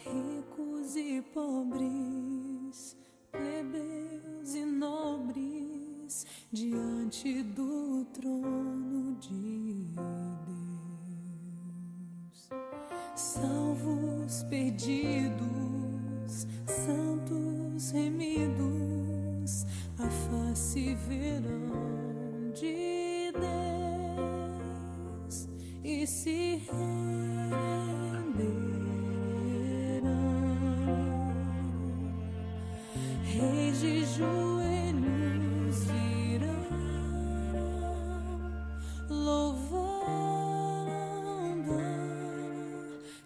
Ricos e pobres, plebeus e nobres, diante do trono de Deus. Salvos, perdidos, santos, remidos, a face verão de Deus e se renderão. Reis de joelhos virão, louvando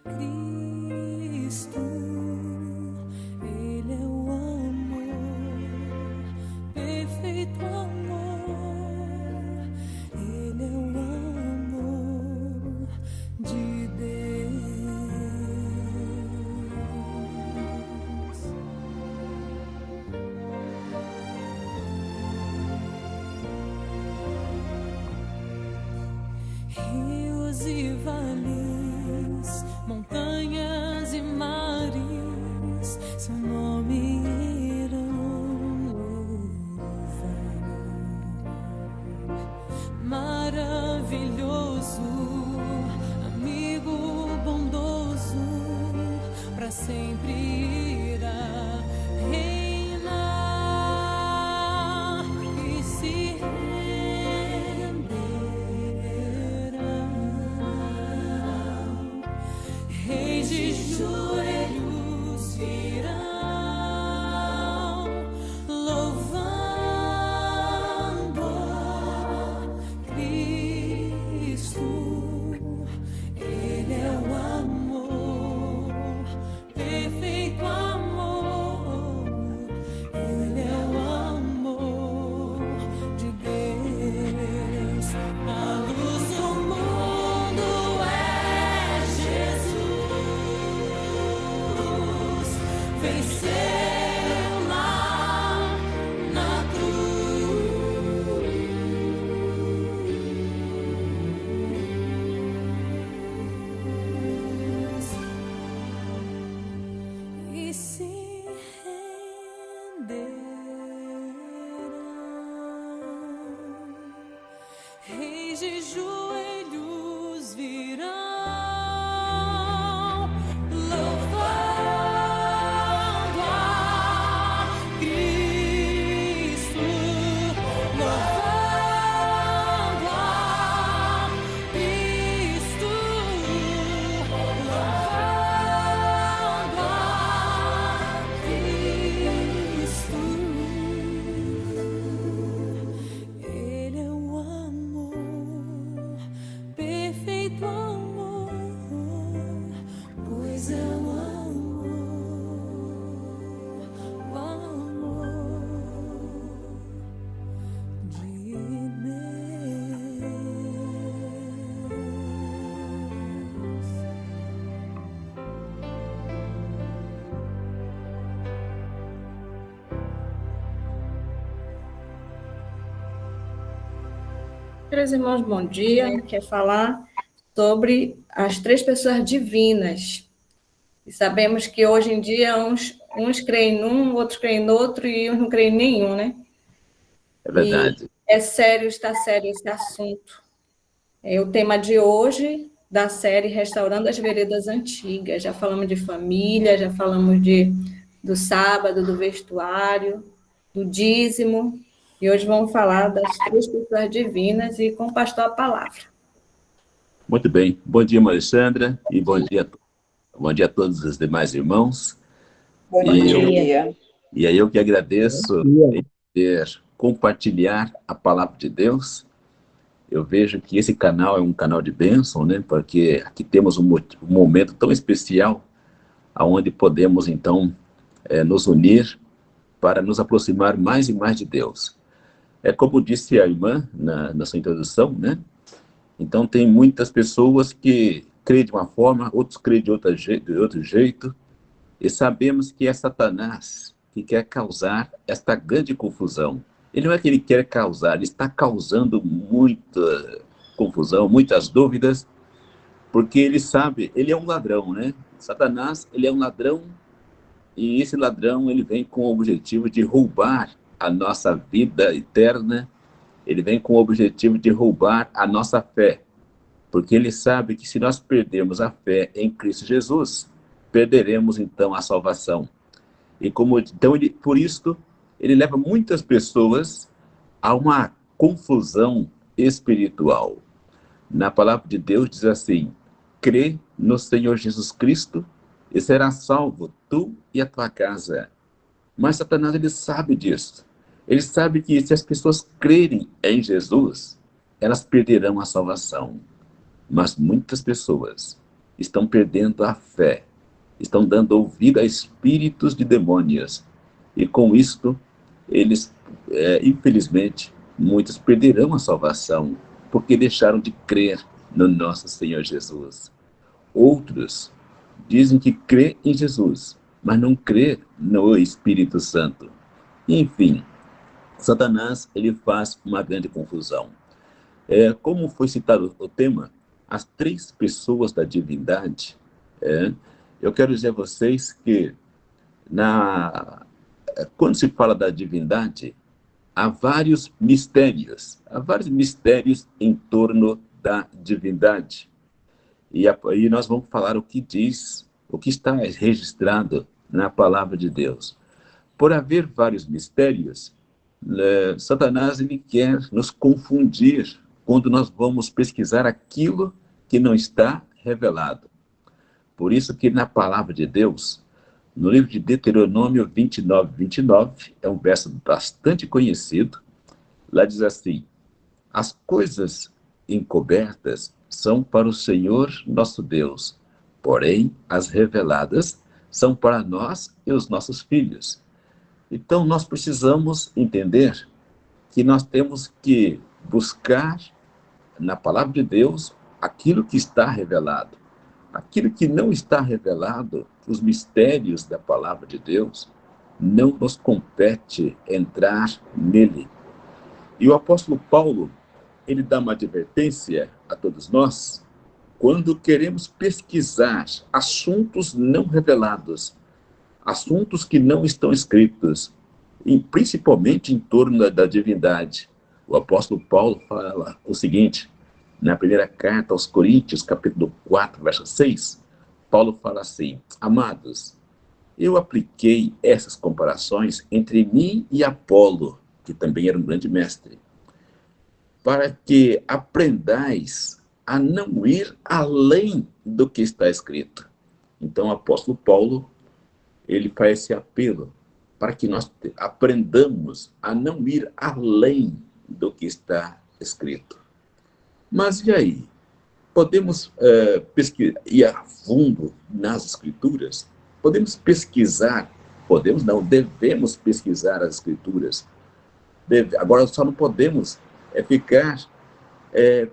a Cristo. Ele é o amor, perfeito amor. Ele é o amor de Deus. Rios e vales, montanhas e mares, seu nome irão louvar. Maravilhoso, amigo bondoso, para sempre irá reinar e se renderão. Reis de joelhos virão, louvando a Cristo. Ele é o amor, perfeito amor. Ele é o amor de Deus. A luz do mundo é Jesus. Venceu lá na cruz e se renderão. Reis de joelhos virão, louvando a Cristo, louvando a Cristo, louvando a Cristo. Ele é o amor, perfeito amor, pois é o amor de Deus. Queridos irmãos, bom dia. Quer falar sobre as três pessoas divinas. E sabemos que hoje em dia uns creem num, outros creem no outro e uns não creem em nenhum, né? É verdade. E é sério, está sério esse assunto. É o tema de hoje da série Restaurando as Veredas Antigas. Já falamos de família, já falamos do sábado, do vestuário, do dízimo. E hoje vamos falar das três pessoas divinas e com o pastor a palavra. Muito bem. Bom dia, Alexandra, e bom dia a todos os demais irmãos. Bom dia. E aí eu que agradeço em poder compartilhar a palavra de Deus. Eu vejo que esse canal é um canal de bênção, né? Porque aqui temos um momento tão especial, onde podemos, então, nos unir para nos aproximar mais e mais de Deus. É como disse a irmã na sua introdução, né? Então, tem muitas pessoas que creem de uma forma, outros creem de outro jeito, e sabemos que é Satanás que quer causar esta grande confusão. Ele não é que ele quer causar, ele está causando muita confusão, muitas dúvidas, porque ele sabe, ele é um ladrão, né? Satanás, ele é um ladrão, e esse ladrão, ele vem com o objetivo de roubar a nossa vida eterna, ele vem com o objetivo de roubar a nossa fé, porque ele sabe que se nós perdermos a fé em Cristo Jesus, perderemos então a salvação. E então, por isso, ele leva muitas pessoas a uma confusão espiritual. Na palavra de Deus diz assim: crê no Senhor Jesus Cristo e será salvo tu e a tua casa. Mas Satanás, ele sabe disso. Ele sabe que se as pessoas crerem em Jesus, elas perderão a salvação. Mas muitas pessoas estão perdendo a fé, estão dando ouvido a espíritos de demônios. E com isto, eles, infelizmente, muitos perderão a salvação, porque deixaram de crer no nosso Senhor Jesus. Outros dizem que crê em Jesus, mas não crê no Espírito Santo. Enfim, Satanás, ele faz uma grande confusão. Como foi citado o tema, as três pessoas da divindade, eu quero dizer a vocês que quando se fala da divindade, há vários mistérios em torno da divindade. E nós vamos falar o que diz, o que está registrado na palavra de Deus. Por haver vários mistérios, Satanás, ele quer nos confundir quando nós vamos pesquisar aquilo que não está revelado. Por isso que na palavra de Deus, no livro de Deuteronômio 29, é um verso bastante conhecido. Lá diz assim: as coisas encobertas são para o Senhor nosso Deus, porém as reveladas são para nós e os nossos filhos. Então nós precisamos entender que nós temos que buscar na palavra de Deus aquilo que está revelado. Aquilo que não está revelado, os mistérios da palavra de Deus, não nos compete entrar nele. E o apóstolo Paulo, ele dá uma advertência a todos nós, quando queremos pesquisar assuntos não revelados, assuntos que não estão escritos, e principalmente em torno da divindade. O apóstolo Paulo fala o seguinte, na primeira carta aos Coríntios, capítulo 4, verso 6, Paulo fala assim: amados, eu apliquei essas comparações entre mim e Apolo, que também era um grande mestre, para que aprendais a não ir além do que está escrito. Então o apóstolo Paulo, ele faz esse apelo para que nós aprendamos a não ir além do que está escrito. Mas e aí? Podemos ir a fundo nas escrituras? Podemos pesquisar? Podemos não, devemos pesquisar as escrituras. Agora só não podemos ficar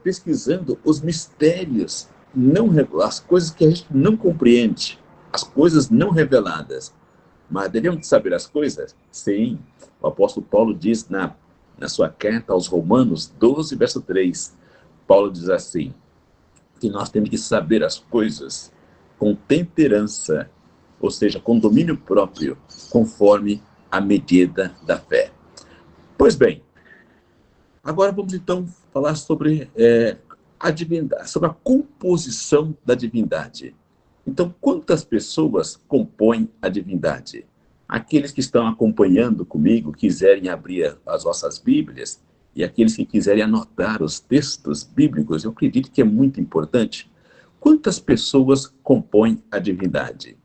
pesquisando os mistérios, as coisas que a gente não compreende, as coisas não reveladas. Mas devemos saber as coisas? Sim. O apóstolo Paulo diz na sua carta aos Romanos 12, verso 3, Paulo diz assim, que nós temos que saber as coisas com temperança, ou seja, com domínio próprio, conforme a medida da fé. Pois bem, agora vamos então falar sobre a divindade, sobre a composição da divindade. Então, quantas pessoas compõem a divindade? Aqueles que estão acompanhando comigo, quiserem abrir as vossas Bíblias, e aqueles que quiserem anotar os textos bíblicos, eu acredito que é muito importante. Quantas pessoas compõem a divindade?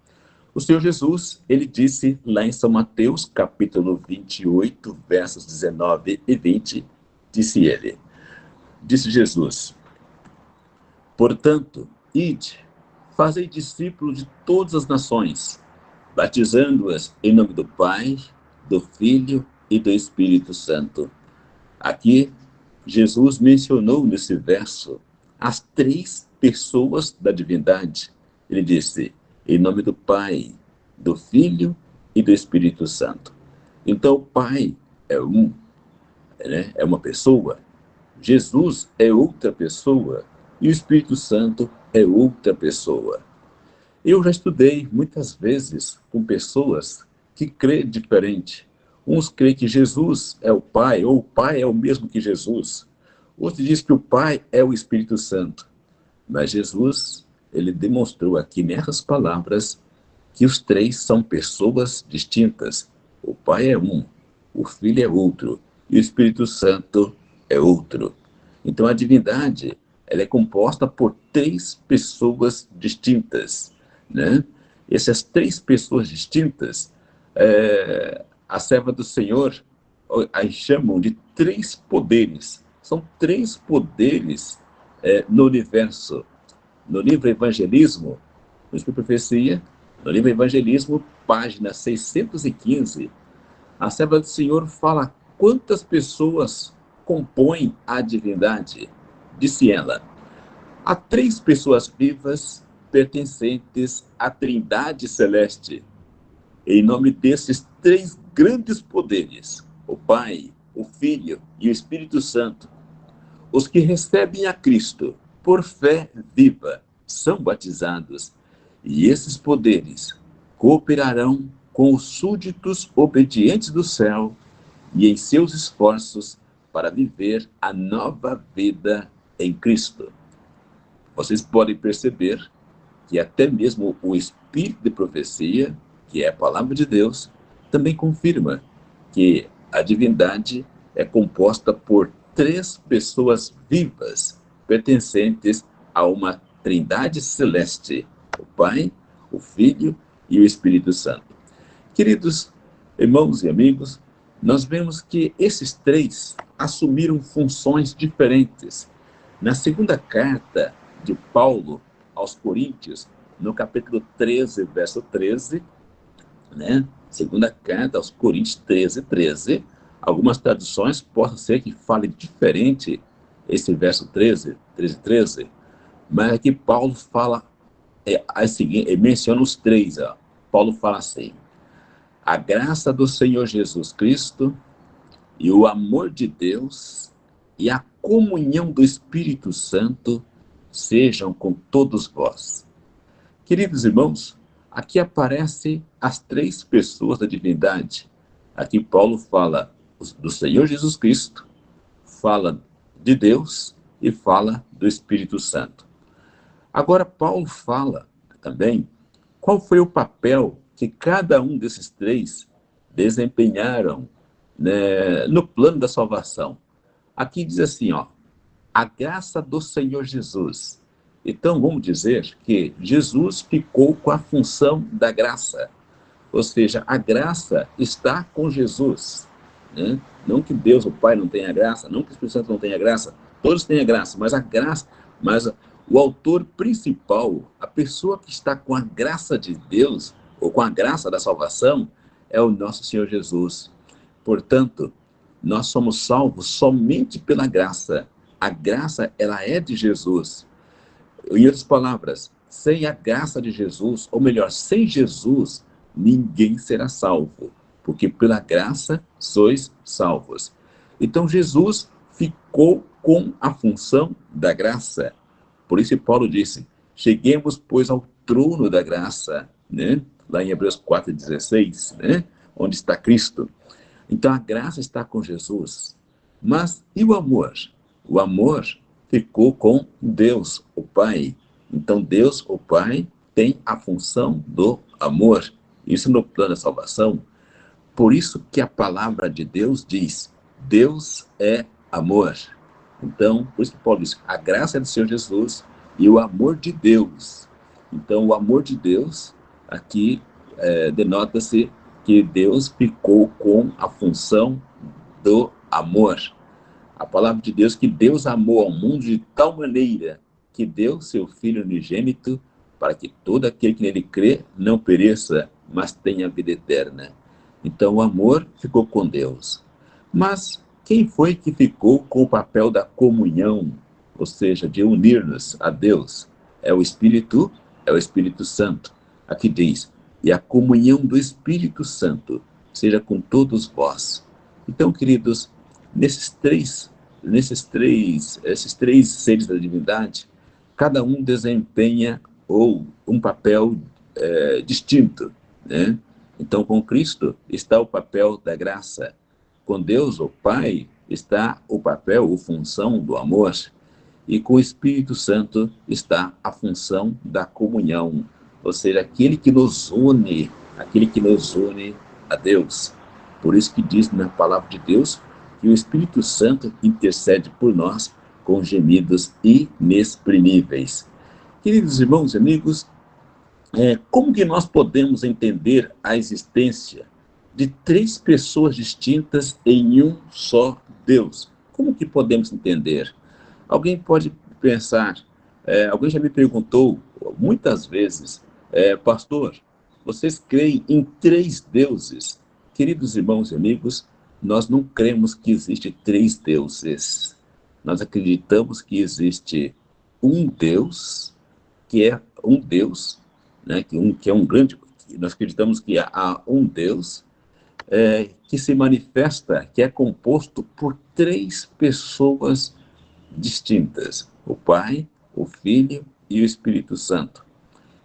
O Senhor Jesus, ele disse lá em São Mateus, capítulo 28, versos 19 e 20, disse Jesus, portanto, ide, fazei discípulos de todas as nações, batizando-as em nome do Pai, do Filho e do Espírito Santo. Aqui, Jesus mencionou nesse verso as três pessoas da divindade. Ele disse, em nome do Pai, do Filho e do Espírito Santo. Então, o Pai é uma pessoa. Jesus é outra pessoa e o Espírito Santo é outra pessoa. Eu já estudei muitas vezes com pessoas que creem diferente. Uns creem que Jesus é o Pai, ou o Pai é o mesmo que Jesus. Outros dizem que o Pai é o Espírito Santo. Mas Jesus, ele demonstrou aqui nessas palavras que os três são pessoas distintas. O Pai é um, o Filho é outro e o Espírito Santo é outro. Então a divindade, ela é composta por três pessoas distintas, né? Essas três pessoas distintas, a serva do Senhor as chamam de três poderes. São três poderes no universo. No livro Evangelismo, no Espírito de Profecia, no livro Evangelismo, página 615, a serva do Senhor fala quantas pessoas compõem a divindade. Disse ela: há três pessoas vivas pertencentes à Trindade Celeste. Em nome desses três grandes poderes, o Pai, o Filho e o Espírito Santo, os que recebem a Cristo por fé viva são batizados, e esses poderes cooperarão com os súditos obedientes do céu e em seus esforços para viver a nova vida em Cristo. Vocês podem perceber que até mesmo o Espírito de Profecia, que é a palavra de Deus, também confirma que a divindade é composta por três pessoas vivas, pertencentes a uma Trindade Celeste, o Pai, o Filho e o Espírito Santo. Queridos irmãos e amigos, nós vemos que esses três assumiram funções diferentes. Na segunda carta de Paulo aos Coríntios, no capítulo 13, verso 13, né? Segunda carta aos Coríntios 13, 13, algumas traduções possam ser que falem diferente esse verso 13, mas aqui Paulo fala, menciona os três. Paulo fala assim: a graça do Senhor Jesus Cristo e o amor de Deus e a comunhão do Espírito Santo sejam com todos vós. Queridos irmãos, aqui aparecem as três pessoas da divindade. Aqui Paulo fala do Senhor Jesus Cristo, fala de Deus e fala do Espírito Santo. Agora Paulo fala também qual foi o papel que cada um desses três desempenharam, né, no plano da salvação. Aqui diz assim, a graça do Senhor Jesus. Então vamos dizer que Jesus ficou com a função da graça. Ou seja, a graça está com Jesus, né? Não que Deus, o Pai, não tenha graça, não que o Espírito Santo não tenha graça, todos têm a graça, mas o autor principal, a pessoa que está com a graça de Deus, ou com a graça da salvação, é o nosso Senhor Jesus. Portanto, nós somos salvos somente pela graça. A graça, ela é de Jesus. Em outras palavras, sem a graça de Jesus, ou melhor, sem Jesus, ninguém será salvo, porque pela graça sois salvos. Então Jesus ficou com a função da graça. Por isso Paulo disse: cheguemos, pois, ao trono da graça, né? Lá em Hebreus 4,16, né? Onde está Cristo. Então a graça está com Jesus. Mas e o amor? O amor ficou com Deus, o Pai. Então Deus, o Pai, tem a função do amor. Isso no plano da salvação. Por isso que a palavra de Deus diz: Deus é amor. Então, por isso que Paulo diz: a graça é do Senhor Jesus e o amor de Deus. Então, o amor de Deus, aqui denota-se que Deus ficou com a função do amor. A palavra de Deus, que Deus amou ao mundo de tal maneira que deu seu Filho unigênito para que todo aquele que nele crê não pereça, mas tenha vida eterna. Então o amor ficou com Deus. Mas quem foi que ficou com o papel da comunhão, ou seja, de unir-nos a Deus? É o Espírito Santo. Aqui diz: e a comunhão do Espírito Santo seja com todos vós. Então, queridos, nesses três esses três seres da divindade, cada um desempenha um papel distinto, né? Então, com Cristo está o papel da graça. Com Deus, o Pai, está o papel, a função do amor. E com o Espírito Santo está a função da comunhão. Ou seja, aquele que nos une a Deus. Por isso que diz na palavra de Deus que o Espírito Santo intercede por nós com gemidos inexprimíveis. Queridos irmãos e amigos, como que nós podemos entender a existência de três pessoas distintas em um só Deus? Como que podemos entender? Alguém pode pensar, alguém já me perguntou muitas vezes, pastor, vocês creem em três deuses? Queridos irmãos e amigos, nós não cremos que existe três deuses. Nós acreditamos que existe um Deus, que é um Deus, né, que é um grande... Nós acreditamos que há um Deus que se manifesta, que é composto por três pessoas distintas: o Pai, o Filho e o Espírito Santo.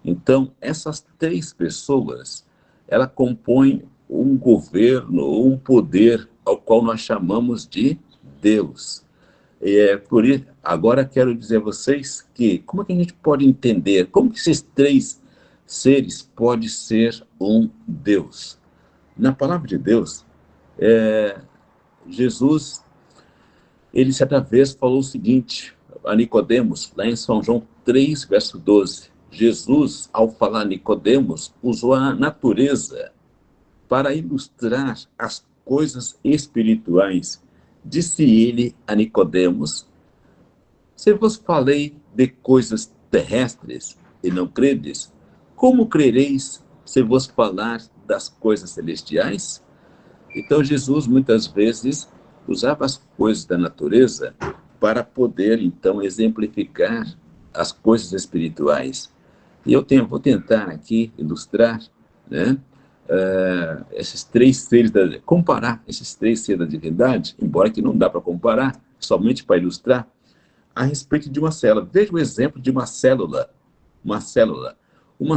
Então, essas três pessoas, ela compõem um governo ou um poder ao qual nós chamamos de Deus. Por isso, agora quero dizer a vocês que como é que a gente pode entender como que esses três seres podem ser um Deus. Na palavra de Deus, Jesus, ele certa vez falou o seguinte a Nicodemos, lá em São João 3, verso 12. Jesus, ao falar a Nicodemos, usou a natureza para ilustrar as coisas espirituais. Disse ele a Nicodemos: se vos falei de coisas terrestres e não credes, como crereis se vos falar das coisas celestiais? Então Jesus muitas vezes usava as coisas da natureza para poder então exemplificar as coisas espirituais. E vou tentar aqui ilustrar, né, esses três seres comparar esses três seres da divindade, embora que não dá para comparar, somente para ilustrar, a respeito de uma célula. Veja o exemplo de uma célula. Uma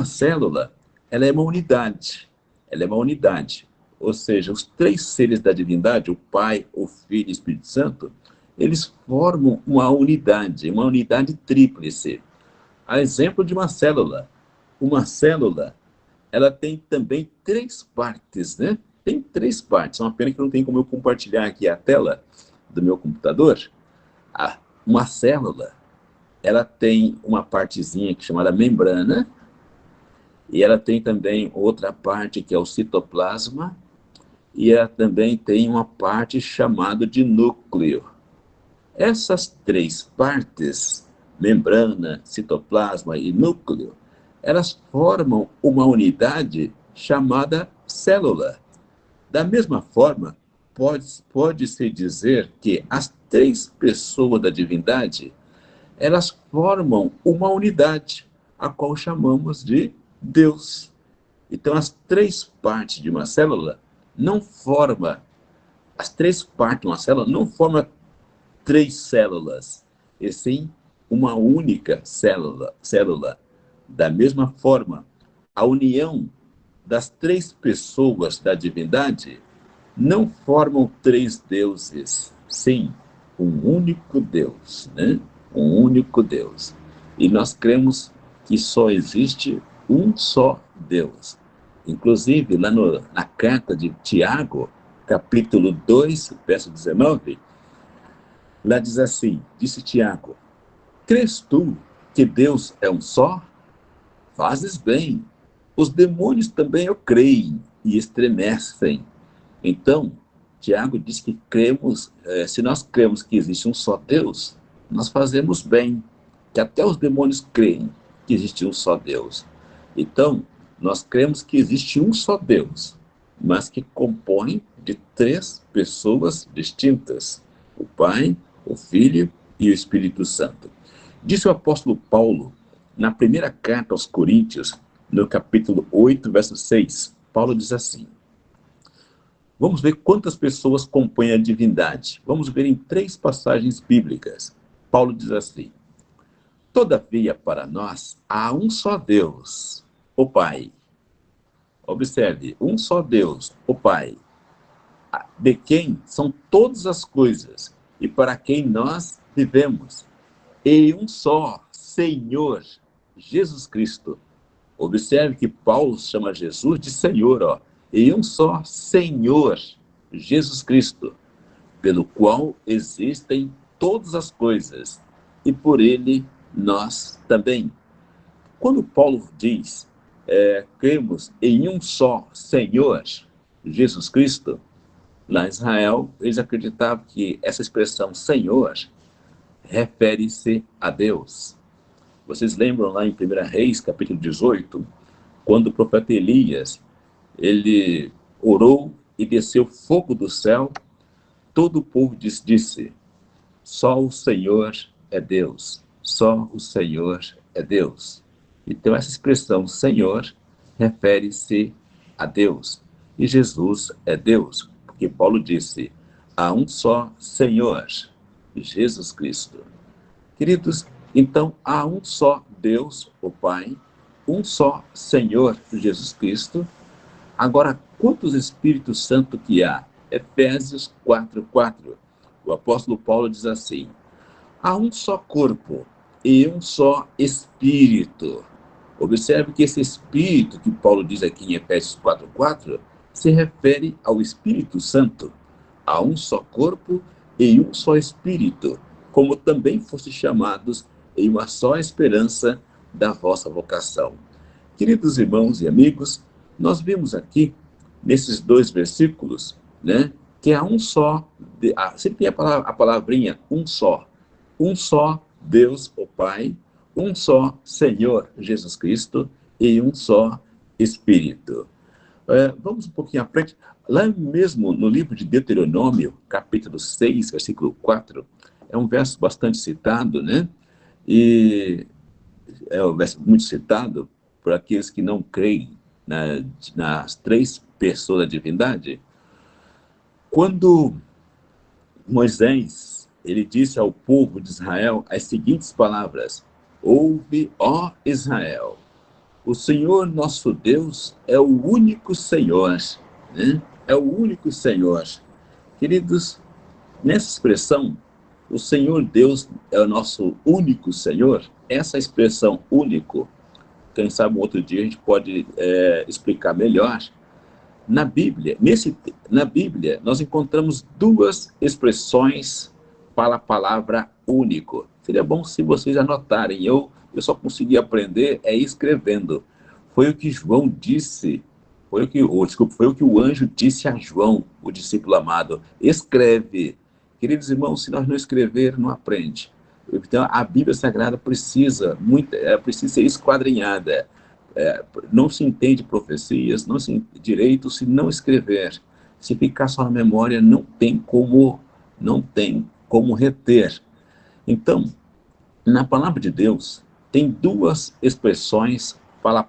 célula, ela é uma unidade. Ela é uma unidade. Ou seja, os três seres da divindade, o Pai, o Filho e o Espírito Santo, eles formam uma unidade tríplice. A exemplo de uma célula. Uma célula, ela tem também três partes, né? Tem três partes. É uma pena que não tem como eu compartilhar aqui a tela do meu computador. Uma célula, ela tem uma partezinha que é chamada membrana, e ela tem também outra parte que é o citoplasma, e ela também tem uma parte chamada de núcleo. Essas três partes, membrana, citoplasma e núcleo, elas formam uma unidade chamada célula. Da mesma forma, pode-se dizer que as três pessoas da divindade, elas formam uma unidade, a qual chamamos de Deus. Então, as três partes de uma célula não formam três células, e sim uma única célula. Da mesma forma, a união das três pessoas da divindade não formam três deuses, sim, um único Deus, né? Um único Deus. E nós cremos que só existe um só Deus. Inclusive, lá na carta de Tiago, capítulo 2, verso 19, lá diz assim, disse Tiago: crês tu que Deus é um só? Fazes bem. Os demônios também o creem e estremecem. Então, Tiago diz que se nós cremos que existe um só Deus, nós fazemos bem, que até os demônios creem que existe um só Deus. Então, nós cremos que existe um só Deus, mas que compõe de três pessoas distintas: o Pai, o Filho e o Espírito Santo. Disse o apóstolo Paulo, na primeira carta aos Coríntios, no capítulo 8, verso 6, Paulo diz assim: Vamos ver quantas pessoas compõem a divindade. Vamos ver em 3 passagens bíblicas. Paulo diz assim: todavia, para nós, há um só Deus, o Pai. Observe, um só Deus, o Pai, de quem são todas as coisas e para quem nós vivemos. E um só Senhor, Jesus Cristo. Observe que Paulo chama Jesus de Senhor, ó. E um só Senhor, Jesus Cristo, pelo qual existem todas as coisas, e por ele nós também. Quando Paulo diz, cremos em um só Senhor, Jesus Cristo, lá em Israel, eles acreditavam que essa expressão Senhor refere-se a Deus. Vocês lembram lá em 1 Reis, capítulo 18, quando o profeta Elias, ele orou e desceu fogo do céu, todo o povo disse, só o Senhor é Deus, só o Senhor é Deus. Então essa expressão Senhor refere-se a Deus, e Jesus é Deus, porque Paulo disse, há um só Senhor, Jesus Cristo. Queridos, então há um só Deus, o Pai, um só Senhor, Jesus Cristo. Agora, quantos Espíritos Santos que há? Efésios 4:4. O apóstolo Paulo diz assim, há um só corpo e um só Espírito. Observe que esse Espírito que Paulo diz aqui em Efésios 4:4 se refere ao Espírito Santo. Há um só corpo e um só Espírito, como também foste chamados em uma só esperança da vossa vocação. Queridos irmãos e amigos, nós vimos aqui, nesses 2 versículos, né, que há um só, sempre tem a palavrinha um só Deus, o Pai, um só Senhor Jesus Cristo e um só Espírito. Vamos um pouquinho à frente. Lá mesmo no livro de Deuteronômio, capítulo 6, versículo 4, é um verso bastante citado, né? E é um verso muito citado por aqueles que não creem nas 3 pessoas da divindade. Quando Moisés, ele disse ao povo de Israel as seguintes palavras, ouve, ó Israel, o Senhor nosso Deus é o único Senhor, né? É o único Senhor. Queridos, nessa expressão, o Senhor Deus é o nosso único Senhor, essa expressão único, quem sabe um outro dia a gente pode explicar melhor. Na Bíblia, nós encontramos 2 expressões para a palavra único. Seria bom se vocês anotarem. Eu só consegui aprender escrevendo. Foi o que João disse, foi o que o anjo disse a João, o discípulo amado. Escreve. Queridos irmãos, se nós não escrever, não aprende. Então, a Bíblia Sagrada precisa ser esquadrinhada. Não se entende profecias, não se entende direito se não escrever. Se ficar só na memória, não tem como reter. Então, na palavra de Deus, tem 2 expressões para a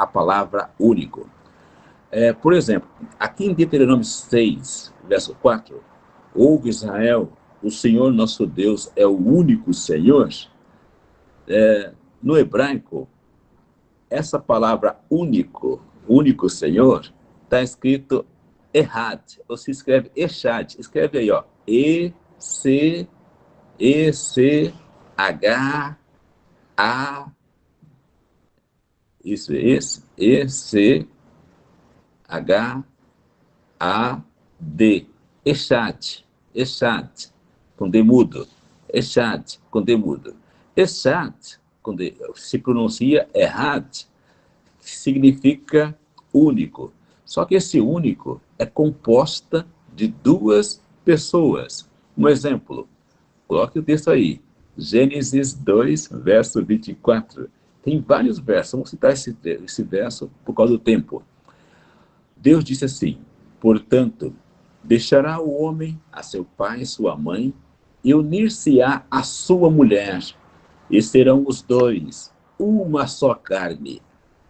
palavra único. Por exemplo, aqui em Deuteronômio 6, verso 4, ouve Israel, o Senhor nosso Deus é o único Senhor. No hebraico, essa palavra único Senhor, está escrito Ehad, ou se escreve Echad. Escreve aí, ó, E-C-H-A, isso, E-C-H-A-D, Echad, com D mudo, Echad, com D mudo. Echad, quando se pronuncia Ehad, significa único. Só que esse único é composta de 2 pessoas. Um exemplo, coloque o texto aí, Gênesis 2, verso 24. Tem vários versos, vamos citar esse verso por causa do tempo. Deus disse assim, portanto, deixará o homem a seu pai e sua mãe, e unir-se-á a sua mulher, e serão os 2 uma só carne.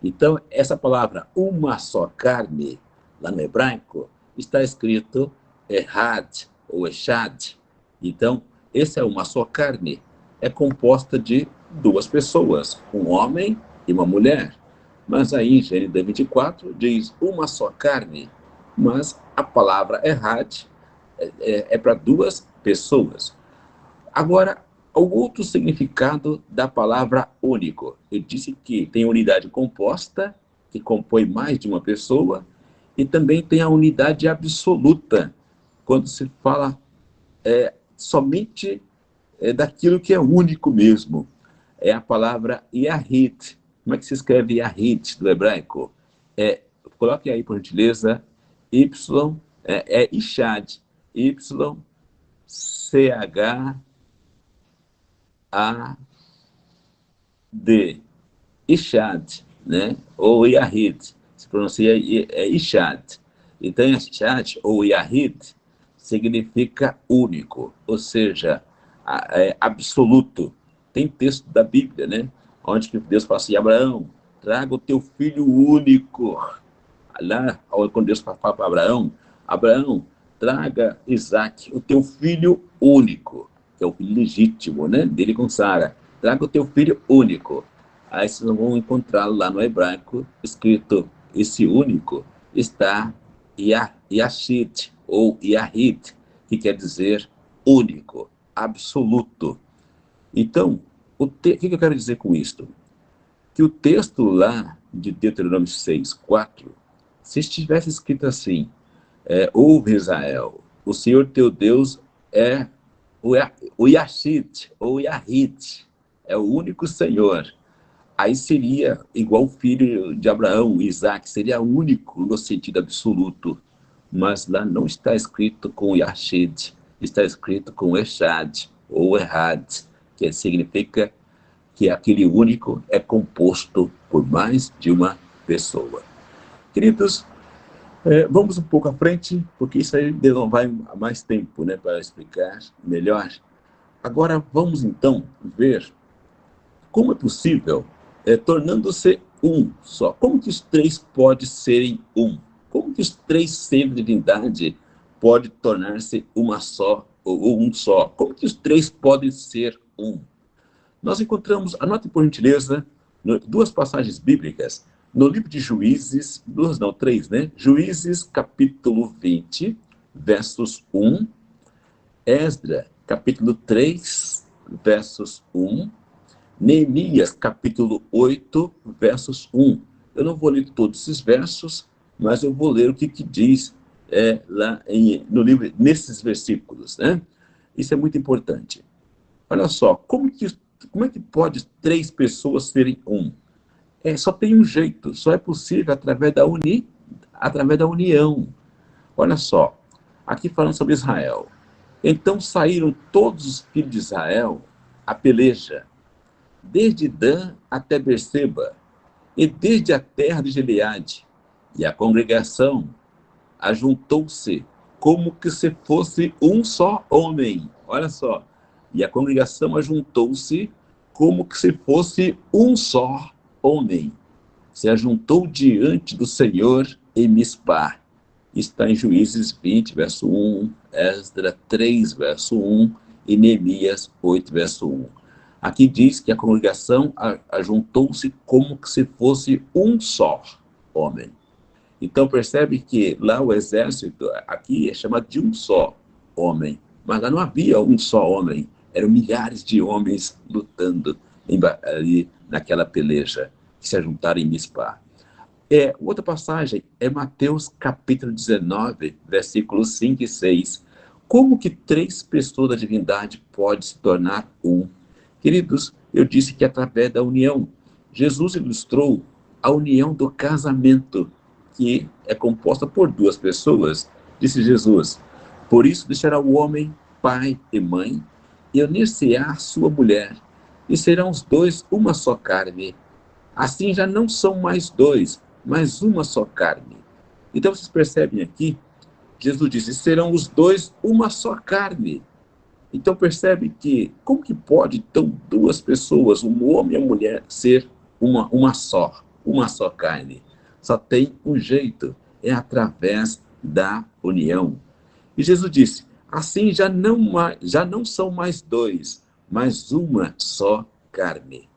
Então, essa palavra, uma só carne, lá no hebraico, está escrito Ehad ou Eshad. Então, essa é uma só carne. É composta de duas pessoas, um homem e uma mulher. Mas aí, em Gênesis 24, diz uma só carne. Mas a palavra Ehad é para duas pessoas. Agora, o outro significado da palavra único. Eu disse que tem unidade composta, que compõe mais de uma pessoa, e também tem a unidade absoluta, quando se fala somente daquilo que é único mesmo. É a palavra Yahid. Como é que se escreve Yahid do hebraico? Coloque aí, por gentileza, Y, Ishad. Y-C-H-A-D. Ishad, né? Ou Yahid. Se pronuncia Ishad. Então, Ishad ou Yahid significa único, ou seja, absoluto. Tem texto da Bíblia, né? Onde que Deus fala assim: Abraão, traga o teu filho único. Lá, quando Deus fala para Abraão, Abraão, traga Isaac, o teu filho único, que é o filho legítimo, né? Dele com Sara. Traga o teu filho único. Aí vocês vão encontrar lá no hebraico, escrito, esse único está Yashid, ou Yahid, que quer dizer único, absoluto. Então, o que eu quero dizer com isto? Que o texto lá de Deuteronômio 6:4, se estivesse escrito assim, ouve Israel, o Senhor teu Deus é o Yashid, ou Yahid, é o único Senhor. Aí seria igual o filho de Abraão, Isaac, seria único no sentido absoluto. Mas lá não está escrito com Yashid, está escrito com Eshad, ou Ehad, que significa que aquele único é composto por mais de uma pessoa. Queridos, vamos um pouco à frente, porque isso aí não vai mais tempo, né, para explicar melhor. Agora vamos então ver como é possível, tornando-se um só. Como que os três podem serem um? Como que os três seres de divindade podem tornar-se uma só, ou um só? Como que os três podem ser um? Nós encontramos, anote por gentileza, duas passagens bíblicas, no livro de Juízes, três, né? Juízes, capítulo 20, versos 1, Esdras, capítulo 3, versos 1, Neemias, capítulo 8, versos 1. Eu não vou ler todos esses versos, mas eu vou ler o que diz lá no livro, nesses versículos, né? Isso é muito importante. Olha só, como é que pode três pessoas serem um? Só tem um jeito, só é possível através da união. Olha só, aqui falando sobre Israel. Então saíram todos os filhos de Israel a peleja, desde Dan até Berseba, e desde a terra de Gileade, e a congregação ajuntou-se como que se fosse um só homem. Olha só, e a congregação ajuntou-se como que se fosse um só homem. Se ajuntou diante do Senhor em Mispá. Está em Juízes 20, verso 1, Esdras 3, verso 1 e Neemias 8, verso 1. Aqui diz que a congregação ajuntou-se como que se fosse um só homem. Então percebe que lá o exército, aqui é chamado de um só homem. Mas lá não havia um só homem. Eram milhares de homens lutando ali naquela peleja, que se ajuntaram em Mispá. Outra passagem é Mateus capítulo 19, versículos 5 e 6. Como que três pessoas da divindade podem se tornar um? Queridos, eu disse que através da união. Jesus ilustrou a união do casamento, que é composta por duas pessoas. Disse Jesus: por isso deixará o homem pai e mãe, e unir-se-á sua mulher, e serão os dois uma só carne. Assim já não são mais dois, mas uma só carne. Então vocês percebem aqui, Jesus disse, serão os dois uma só carne. Então percebe que, como que pode então duas pessoas, um homem e uma mulher, ser uma só carne? Só tem um jeito, é através da união. E Jesus disse, assim já não são mais dois, mas uma só carne.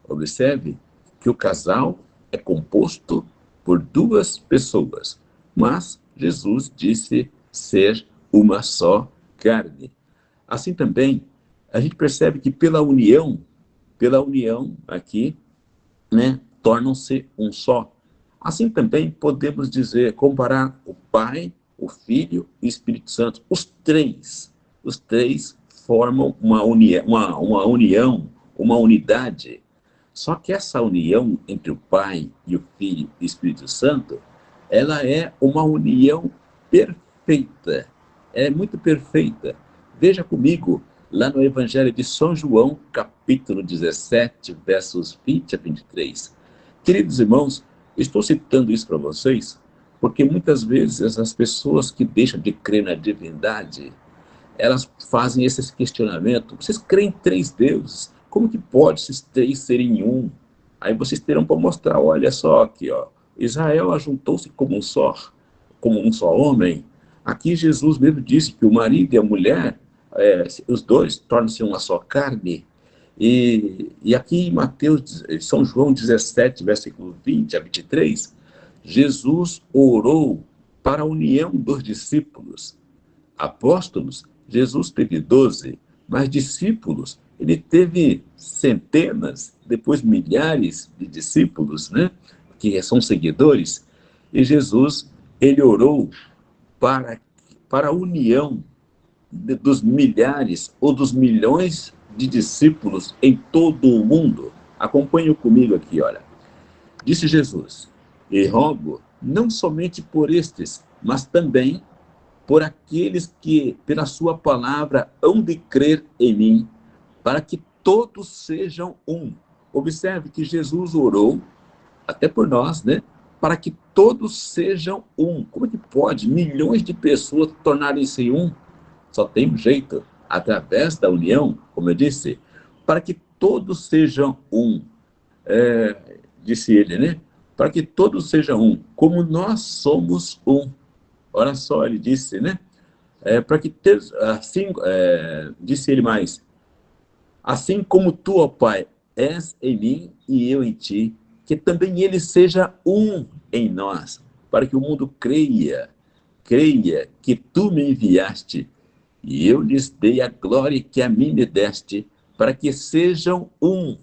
Observe que o casal é composto por duas pessoas, mas Jesus disse ser uma só carne. Assim também, a gente percebe que pela união aqui, né, tornam-se um só. Assim também podemos dizer, comparar o Pai, o Filho e o Espírito Santo. Os três formam uma união, uma unidade. Só que essa união entre o Pai e o Filho e o Espírito Santo, ela é uma união perfeita. É muito perfeita. Veja comigo, lá no Evangelho de São João, capítulo 17, versos 20 a 23. Queridos irmãos, estou citando isso para vocês, porque muitas vezes as pessoas que deixam de crer na divindade, elas fazem esses questionamentos. Vocês creem em 3 deuses? Como que pode esses 3 serem um? Aí vocês terão para mostrar, olha só aqui, ó, Israel ajuntou-se como um só homem. Aqui Jesus mesmo disse que o marido e a mulher, os dois tornam-se uma só carne. E aqui em São João 17, versículo 20 a 23, Jesus orou para a união dos discípulos. Apóstolos, Jesus teve 12, mas discípulos, ele teve centenas, depois milhares de discípulos, né, que são seguidores. E Jesus, ele orou para a união dos milhares ou dos milhões de discípulos em todo o mundo. Acompanhe comigo aqui, olha. Disse Jesus, e rogo não somente por estes, mas também por aqueles que, pela sua palavra, hão de crer em mim, para que todos sejam um. Observe que Jesus orou, até por nós, né? Para que todos sejam um. Como é que pode milhões de pessoas tornarem-se um? Só tem um jeito, através da união, como eu disse, para que todos sejam um. Disse ele, né? Para que todos sejam um, como nós somos um. Olha só, ele disse, né? Para que assim, disse ele mais, assim como tu, ó Pai, és em mim e eu em ti, que também ele seja um em nós, para que o mundo creia que tu me enviaste, e eu lhes dei a glória que a mim me deste, para que sejam um,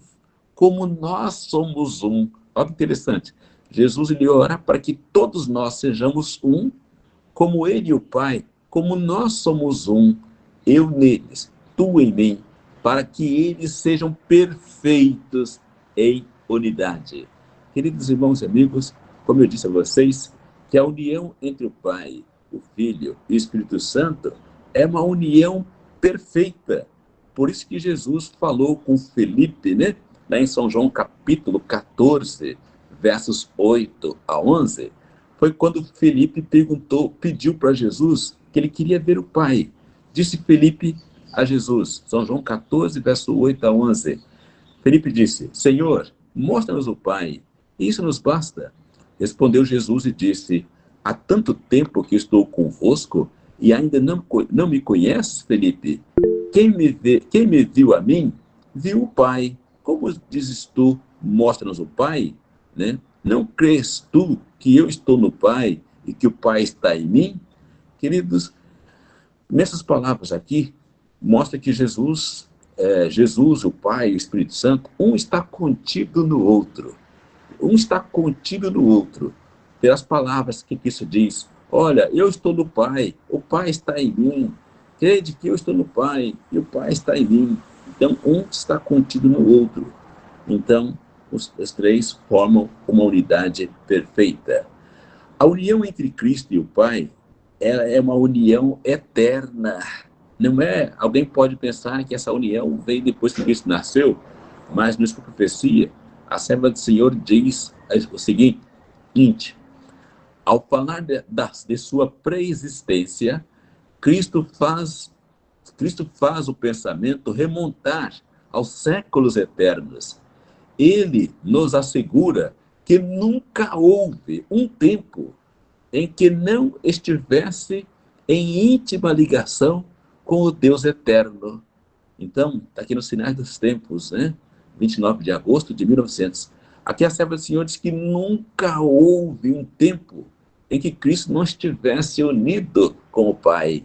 como nós somos um. Olha que interessante. Jesus ele ora para que todos nós sejamos um, como ele e o Pai, como nós somos um, eu neles, tu em mim, para que eles sejam perfeitos em unidade. Queridos irmãos e amigos, como eu disse a vocês, que a união entre o Pai, o Filho e o Espírito Santo é uma união perfeita. Por isso que Jesus falou com Felipe, né? Lá em São João capítulo 14, versos 8 a 11, foi quando Felipe pediu para Jesus que ele queria ver o Pai. Disse Felipe a Jesus, São João 14, verso 8 a 11. Felipe disse, Senhor, mostra-nos o Pai, isso nos basta. Respondeu Jesus e disse, há tanto tempo que estou convosco e ainda não me conheces, Felipe? Quem me viu a mim, viu o Pai. Como dizes tu, mostra-nos o Pai? Né? Não crês tu que eu estou no Pai e que o Pai está em mim? Queridos, nessas palavras aqui, mostra que Jesus, o Pai e o Espírito Santo, um está contido no outro. Um está contido no outro. Pelas palavras que isso diz. Olha, eu estou no Pai, o Pai está em mim. Crede que eu estou no Pai e o Pai está em mim. Então, um está contido no outro. Então, os três formam uma unidade perfeita. A união entre Cristo e o Pai, ela é uma união eterna. Não é? Alguém pode pensar que essa união veio depois que Cristo nasceu, mas na sua profecia, a serva do Senhor diz o seguinte, ao falar de sua pré-existência, Cristo faz o pensamento remontar aos séculos eternos. Ele nos assegura que nunca houve um tempo em que não estivesse em íntima ligação com o Deus eterno. Então, está aqui nos Sinais dos Tempos, né? 29 de agosto de 1900. Aqui a serva do Senhor diz que nunca houve um tempo em que Cristo não estivesse unido com o Pai.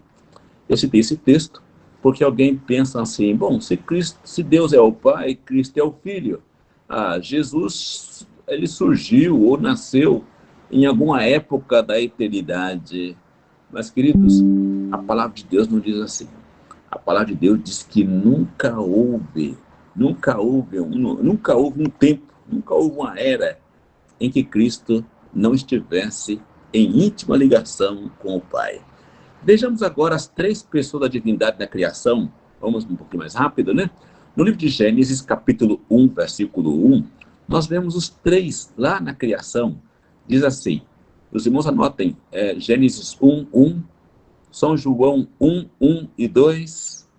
Eu citei esse texto porque alguém pensa assim, bom, se Deus é o Pai, Cristo é o Filho. Jesus, ele surgiu ou nasceu em alguma época da eternidade. Mas, queridos, a palavra de Deus não diz assim. A palavra de Deus diz que nunca houve um tempo, nunca houve uma era em que Cristo não estivesse em íntima ligação com o Pai. Vejamos agora as 3 pessoas da divindade na criação. Vamos um pouquinho mais rápido, né? No livro de Gênesis, capítulo 1, versículo 1, nós vemos os 3 lá na criação. Diz assim, os irmãos anotem, Gênesis 1, 1, São João 1, 1 e 2,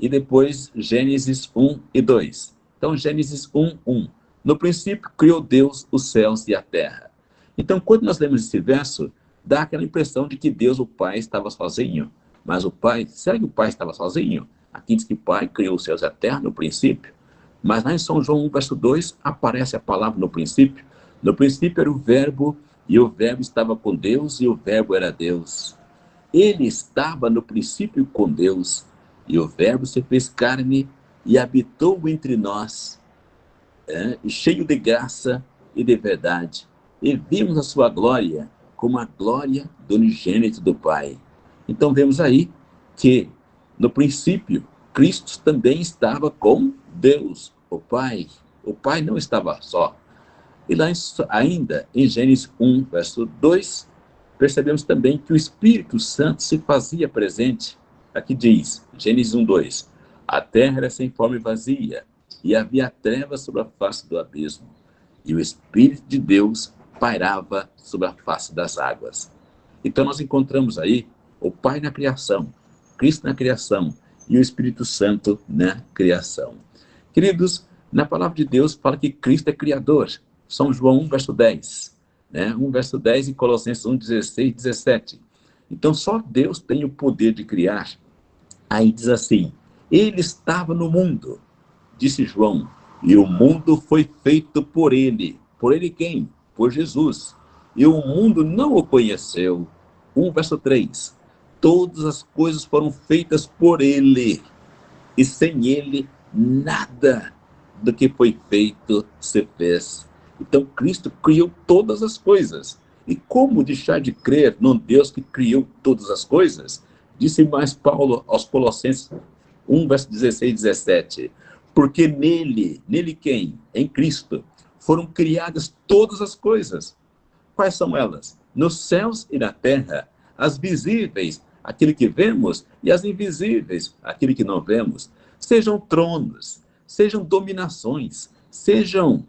e depois Gênesis 1 e 2. Então, Gênesis 1, 1. No princípio, criou Deus os céus e a terra. Então, quando nós lemos esse verso, dá aquela impressão de que Deus, o Pai, estava sozinho. Mas o Pai, será que o Pai estava sozinho? Aqui diz que o Pai criou os céus e a terra no princípio. Mas lá em São João 1, verso 2, aparece a palavra no princípio. No princípio era o Verbo, e o Verbo estava com Deus, e o Verbo era Deus. Ele estava no princípio com Deus, e o Verbo se fez carne e habitou entre nós, cheio de graça e de verdade. E vimos a sua glória como a glória do unigênito do Pai. Então vemos aí que, no princípio, Cristo também estava com Deus, o Pai. O Pai não estava só. E lá ainda, em Gênesis 1, verso 2, percebemos também que o Espírito Santo se fazia presente. Aqui diz, Gênesis 1, 2, a terra era sem forma e vazia, e havia trevas sobre a face do abismo, e o Espírito de Deus pairava sobre a face das águas. Então nós encontramos aí o Pai na criação, Cristo na criação, e o Espírito Santo na criação. Queridos, na palavra de Deus fala que Cristo é Criador. São João 1, verso 10. 1, verso 10 e Colossenses 1, 16, 17. Então, só Deus tem o poder de criar. Aí diz assim, ele estava no mundo, disse João, e o mundo foi feito por ele. Por ele quem? Por Jesus. E o mundo não o conheceu. 1, verso 3. Todas as coisas foram feitas por ele, e sem ele, nada do que foi feito se fez. Então, Cristo criou todas as coisas. E como deixar de crer num Deus que criou todas as coisas? Disse mais Paulo aos Colossenses 1, verso 16 e 17. Porque nele quem? Em Cristo, foram criadas todas as coisas. Quais são elas? Nos céus e na terra, as visíveis, aquilo que vemos, e as invisíveis, aquilo que não vemos. Sejam tronos, sejam dominações, sejam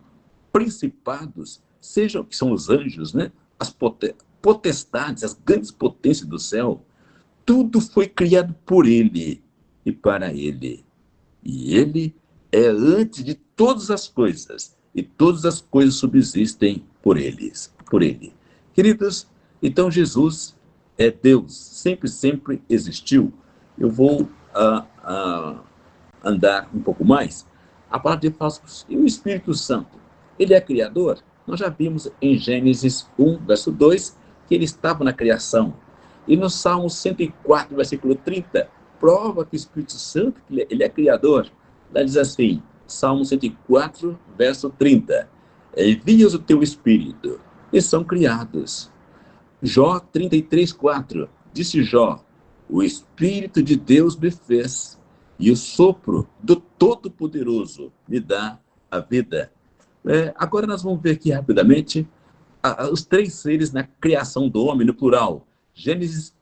principados, sejam, que são os anjos, né? As potestades, as grandes potências do céu, tudo foi criado por ele e para ele. E ele é antes de todas as coisas, e todas as coisas subsistem por ele. Queridos, então Jesus é Deus, sempre existiu. Eu vou andar um pouco mais. A palavra de Deus, e o Espírito Santo, ele é criador? Nós já vimos em Gênesis 1, verso 2, que ele estava na criação. E no Salmo 104, versículo 30, prova que o Espírito Santo, ele é criador. Lá diz assim, Salmo 104, verso 30, envia-os o teu Espírito, e são criados. Jó 33, 4, disse Jó, o Espírito de Deus me fez, e o sopro do Todo-Poderoso me dá a vida. Agora nós vamos ver aqui rapidamente os 3 seres na criação do homem, no plural. Gênesis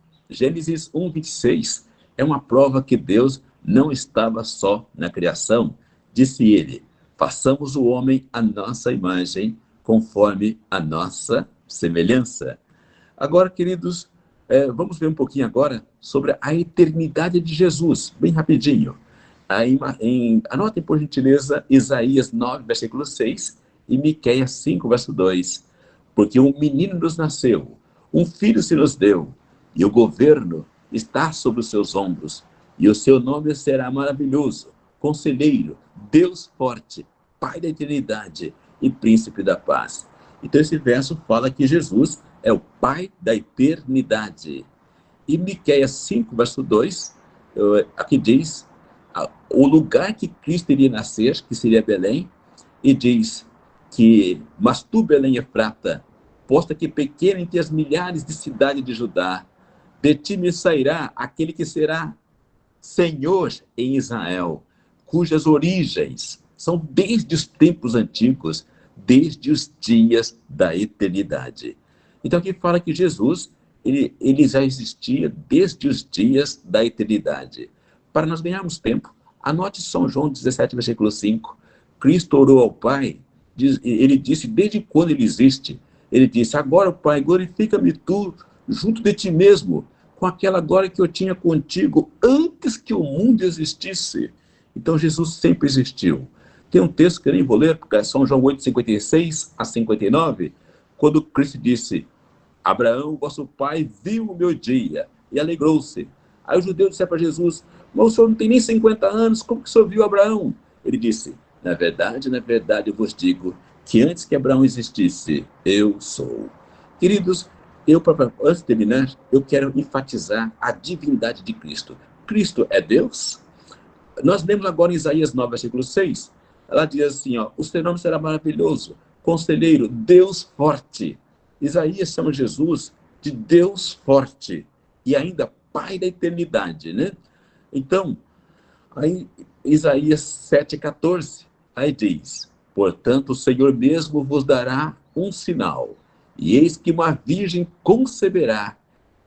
1, 26 é uma prova que Deus não estava só na criação. Disse ele, façamos o homem à nossa imagem, conforme a nossa semelhança. Agora, queridos, vamos ver um pouquinho agora sobre a eternidade de Jesus, bem rapidinho. Anotem, por gentileza, Isaías 9, versículo 6 e Miqueias 5, verso 2. Porque um menino nos nasceu, Um filho se nos deu, e o governo está sobre os seus ombros, e o seu nome será maravilhoso, Conselheiro, Deus forte, Pai da eternidade e Príncipe da paz. Então esse verso fala que Jesus é o Pai da eternidade. E Miqueias 5, verso 2, aqui diz o lugar que Cristo iria nascer, que seria Belém, e diz que, mas tu, Belém Efrata, posta que pequena entre as milhares de cidades de Judá, de ti me sairá aquele que será Senhor em Israel, cujas origens são desde os tempos antigos, desde os dias da eternidade. Então aqui fala que Jesus, ele já existia desde os dias da eternidade. Para nós ganharmos tempo, anote São João 17, versículo 5. Cristo orou ao Pai, ele disse desde quando ele existe. Ele disse, agora, Pai, glorifica-me tu junto de ti mesmo, com aquela glória que eu tinha contigo antes que o mundo existisse. Então Jesus sempre existiu. Tem um texto que eu nem vou ler, porque é São João 8, 56 a 59, quando Cristo disse, Abraão, vosso pai, viu o meu dia e alegrou-se. Aí o judeu disse para Jesus, mas o senhor não tem nem 50 anos, como que o senhor viu Abraão? Ele disse, na verdade, eu vos digo que antes que Abraão existisse, eu sou. Queridos, antes de terminar, eu quero enfatizar a divindade de Cristo. Cristo é Deus? Nós lemos agora em Isaías 9, versículo 6, ela diz assim, o seu nome será maravilhoso, Conselheiro, Deus forte. Isaías chama Jesus de Deus forte e ainda Pai da eternidade, né? Então, aí Isaías 7,14, aí diz, portanto, o Senhor mesmo vos dará um sinal, e eis que uma virgem conceberá,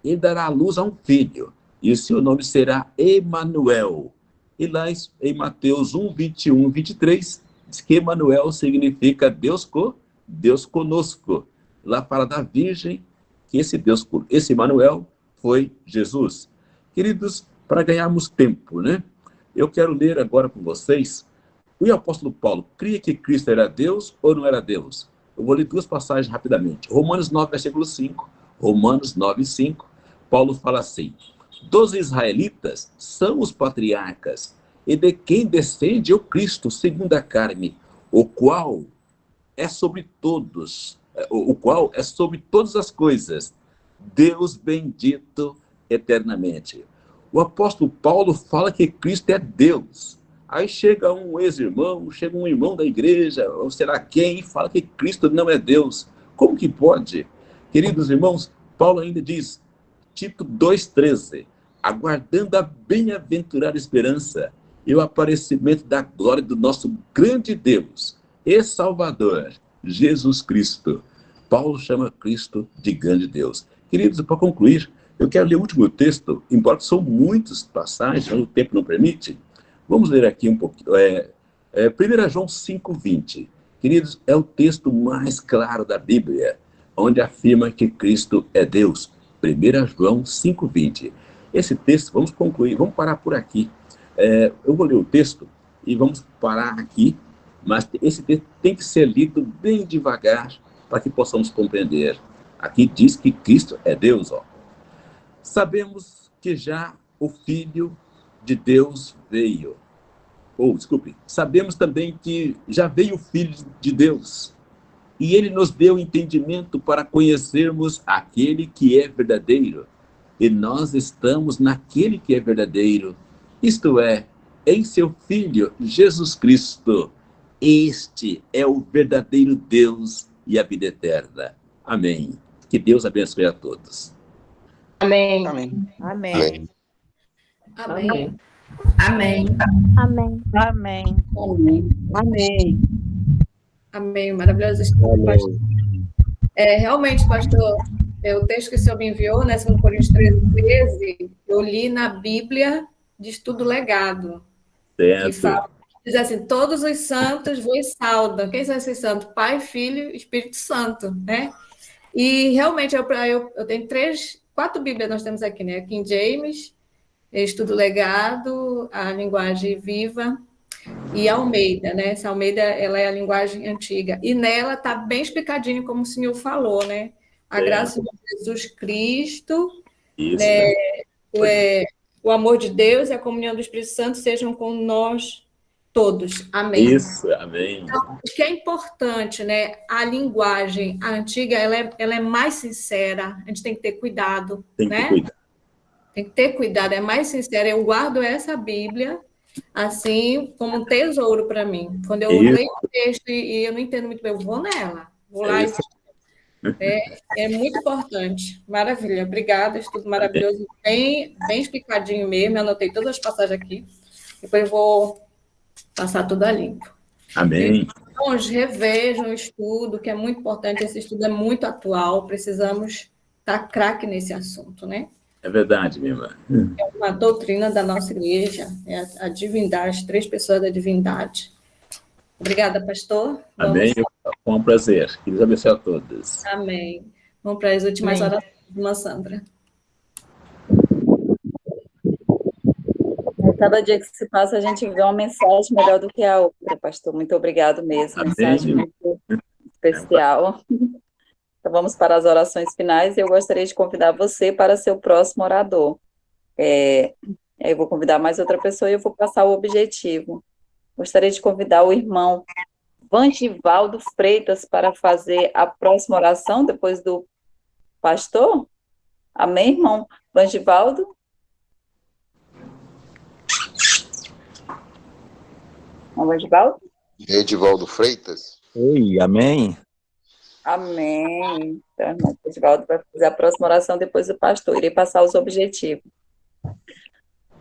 e dará à luz a um filho, e o seu nome será Emanuel. E lá em Mateus 1, 21, 23, diz que Emanuel significa Deus conosco. Lá fala da virgem, que esse Emanuel foi Jesus. Queridos, para ganharmos tempo, né? Eu quero ler agora com vocês, o apóstolo Paulo cria que Cristo era Deus ou não era Deus? Eu vou ler duas passagens rapidamente. Romanos 9, versículo 5. Romanos 9, 5. Paulo fala assim, dos israelitas são os patriarcas, e de quem descende o Cristo segundo a carne, o qual é sobre todas as coisas, Deus bendito eternamente. O apóstolo Paulo fala que Cristo é Deus. Aí chega um ex-irmão, chega um irmão da igreja, ou será quem, e fala que Cristo não é Deus. Como que pode? Queridos irmãos, Paulo ainda diz, Tito 2,13, aguardando a bem-aventurada esperança e o aparecimento da glória do nosso grande Deus e Salvador, Jesus Cristo. Paulo chama Cristo de grande Deus. Queridos, para concluir, eu quero ler o último texto, embora são muitas passagens, o tempo não permite. Vamos ler aqui um pouquinho. 1 João 5,20. Queridos, é o texto mais claro da Bíblia, onde afirma que Cristo é Deus. 1 João 5,20. Esse texto, vamos concluir, vamos parar por aqui. Eu vou ler o texto e vamos parar aqui, mas esse texto tem que ser lido bem devagar para que possamos compreender. Aqui diz que Cristo é Deus. Sabemos que já o Filho de Deus veio. Sabemos também que já veio o Filho de Deus. E ele nos deu entendimento para conhecermos aquele que é verdadeiro. E nós estamos naquele que é verdadeiro. Isto é, em seu Filho, Jesus Cristo. Este é o verdadeiro Deus e a vida eterna. Amém. Que Deus abençoe a todos. Amém. Amém. Amém. Amém. Amém. Amém. Amém. Amém. Amém. Amém. Maravilhoso estudo, pastor. Realmente, pastor, o texto que o senhor me enviou, né, 2 Coríntios 13, eu li na Bíblia de Estudo Legado. Que fala, diz assim, todos os santos vos saudam. Quem são esses santos? Pai, Filho e Espírito Santo, né? E realmente eu tenho 4 Bíblias nós temos aqui, né? King James, Estudo Legado, a Linguagem Viva e Almeida, né? Essa Almeida, ela é a linguagem antiga. E nela está bem explicadinho como o senhor falou, né? A graça de Jesus Cristo, Isso. o amor de Deus e a comunhão do Espírito Santo sejam com nós todos. Amém. Isso, amém. Então, o que é importante, né? A linguagem antiga, ela é mais sincera. A gente tem que ter cuidado, Tem né? que cuidar. Tem que ter cuidado, é mais sincera. Eu guardo essa Bíblia assim como um tesouro para mim. Quando eu leio o texto e eu não entendo muito bem, eu vou nela. Vou lá Isso. É muito importante. Maravilha. Obrigada, estudo maravilhoso. Bem explicadinho mesmo. Eu anotei todas as passagens aqui. Depois eu vou passar tudo a limpo. Amém. Então, revejam o estudo, que é muito importante. Esse estudo é muito atual. Precisamos estar craque nesse assunto, né? É verdade, minha irmã. É uma doutrina da nossa igreja, é a divindade, as 3 pessoas da divindade. Obrigada, pastor. Amém. Foi um prazer. Que Deus abençoe a todos. Amém. Vamos para as últimas orações, irmã Sandra. Cada dia que se passa, a gente vê uma mensagem melhor do que a outra, pastor. Muito obrigado mesmo. Amém. Mensagem muito especial. Então, vamos para as orações finais. Eu gostaria de convidar você para ser o próximo orador. Eu vou convidar mais outra pessoa e eu vou passar o objetivo. Gostaria de convidar o irmão Vangivaldo Freitas para fazer a próxima oração depois do pastor. Amém, irmão Vangivaldo? Irmão Vangivaldo? Edivaldo Freitas. Ei, amém. Amém. Então, irmão Vangivaldo vai fazer a próxima oração depois do pastor. Irei passar os objetivos.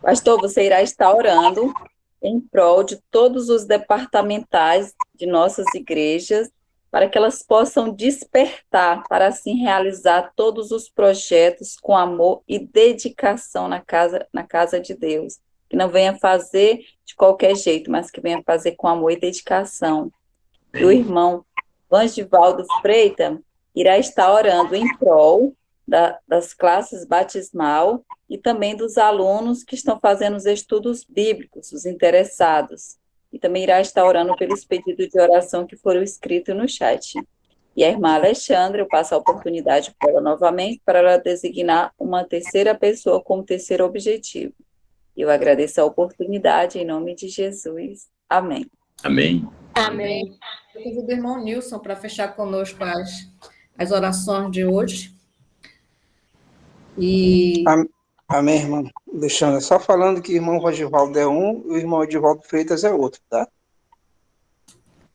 Pastor, você irá estar orando em prol de todos os departamentais de nossas igrejas, para que elas possam despertar, para assim realizar todos os projetos com amor e dedicação na casa de Deus. Que não venha fazer de qualquer jeito, mas que venha fazer com amor e dedicação. E o irmão Vangivaldo Freitas irá estar orando em prol das classes batismal e também dos alunos que estão fazendo os estudos bíblicos, os interessados. E também irá estar orando pelos pedidos de oração que foram escritos no chat. E a irmã Alexandra, eu passo a oportunidade para ela novamente, para ela designar uma terceira pessoa como terceiro objetivo. Eu agradeço a oportunidade em nome de Jesus. Amém. Amém. Amém. Eu convido o irmão Nilson para fechar conosco as orações de hoje. E... Amém, irmão. Alexandre, só falando que o irmão Rogivaldo é um e o irmão Edivaldo Freitas é outro, tá?